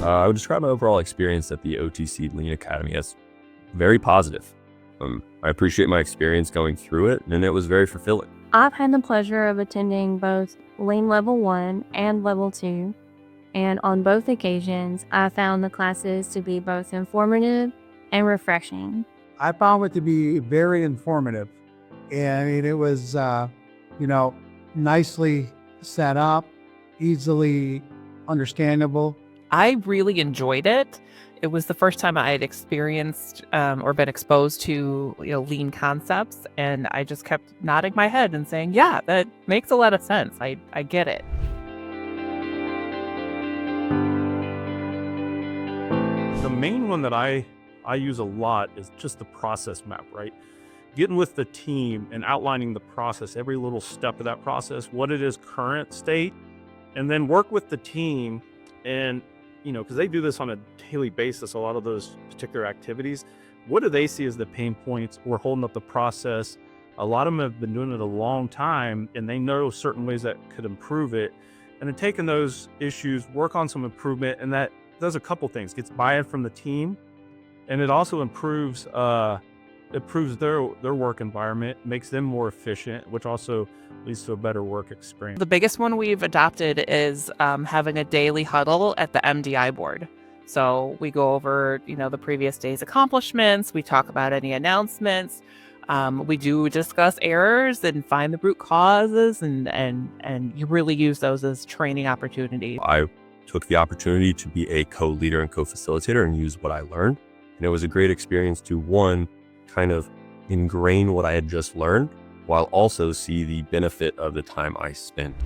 I would describe my overall experience at the OTC Lean Academy as very positive. I appreciate my experience going through it, and it was very fulfilling. I've had the pleasure of attending both Lean Level 1 and Level 2, and on both occasions, I found the classes to be both informative and refreshing. I found it to be very informative. And it was, nicely set up, easily understandable. I really enjoyed it. It was the first time I had experienced or been exposed to lean concepts, and I just kept nodding my head and saying, "Yeah, that makes a lot of sense. I get it." The main one that I use a lot is just the process map, right? Getting with the team and outlining the process, every little step of that process, what it is current state, and then work with the team and because they do this on a daily basis, a lot of those particular activities, what do they see as the pain points? We're holding up the process. A lot of them have been doing it a long time, and they know certain ways that could improve it. And then taking those issues, work on some improvement, and that does a couple things. Gets buy-in from the team, and it also improves their work environment, makes them more efficient, which also leads to a better work experience. The biggest one we've adopted is having a daily huddle at the MDI board. So we go over, the previous day's accomplishments. We talk about any announcements. We do discuss errors and find the root causes, and you really use those as training opportunities. I took the opportunity to be a co-leader and co-facilitator and use what I learned. And it was a great experience to, one, kind of ingrain what I had just learned, while also see the benefit of the time I spent.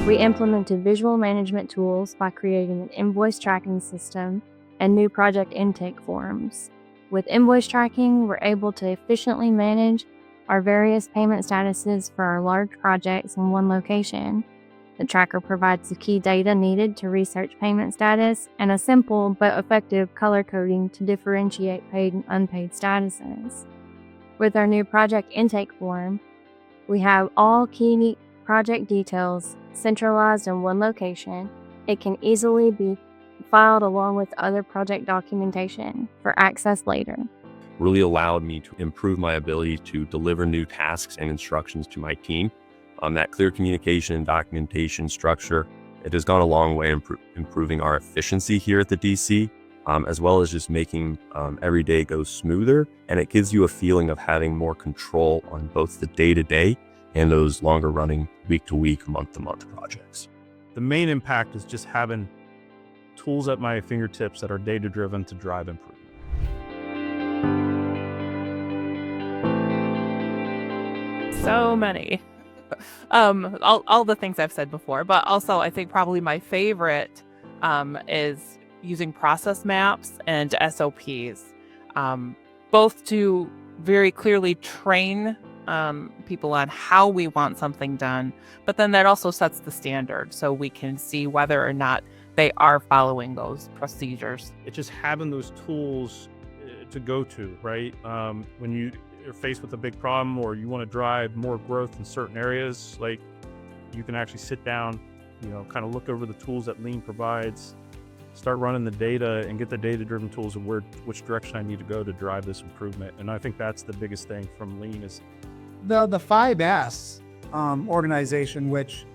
We implemented visual management tools by creating an invoice tracking system and new project intake forms. With invoice tracking, we're able to efficiently manage our various payment statuses for our large projects in one location. The tracker provides the key data needed to research payment status and a simple but effective color coding to differentiate paid and unpaid statuses. With our new project intake form, we have all key project details centralized in one location. It can easily be filed along with other project documentation for access later. Really allowed me to improve my ability to deliver new tasks and instructions to my team. That clear communication and documentation structure, it has gone a long way in improving our efficiency here at the DC, as well as just making every day go smoother. And it gives you a feeling of having more control on both the day-to-day and those longer running week-to-week, month-to-month projects. The main impact is just having tools at my fingertips that are data-driven to drive improvement. So many. All the things I've said before, but also I think probably my favorite is using process maps and SOPs, both to very clearly train people on how we want something done, but then that also sets the standard so we can see whether or not they are following those procedures. It's just having those tools to go to, right? When you're faced with a big problem or you want to drive more growth in certain areas, like you can actually sit down, kind of look over the tools that Lean provides, start running the data and get the data-driven tools of which direction I need to go to drive this improvement. And I think that's the biggest thing from Lean is The 5S organization, which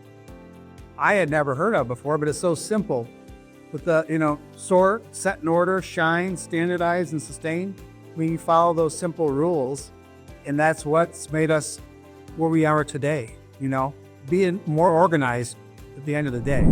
I had never heard of before, but it's so simple. With the, sort, set in order, shine, standardize, and sustain. We follow those simple rules, and that's what's made us where we are today, being more organized at the end of the day.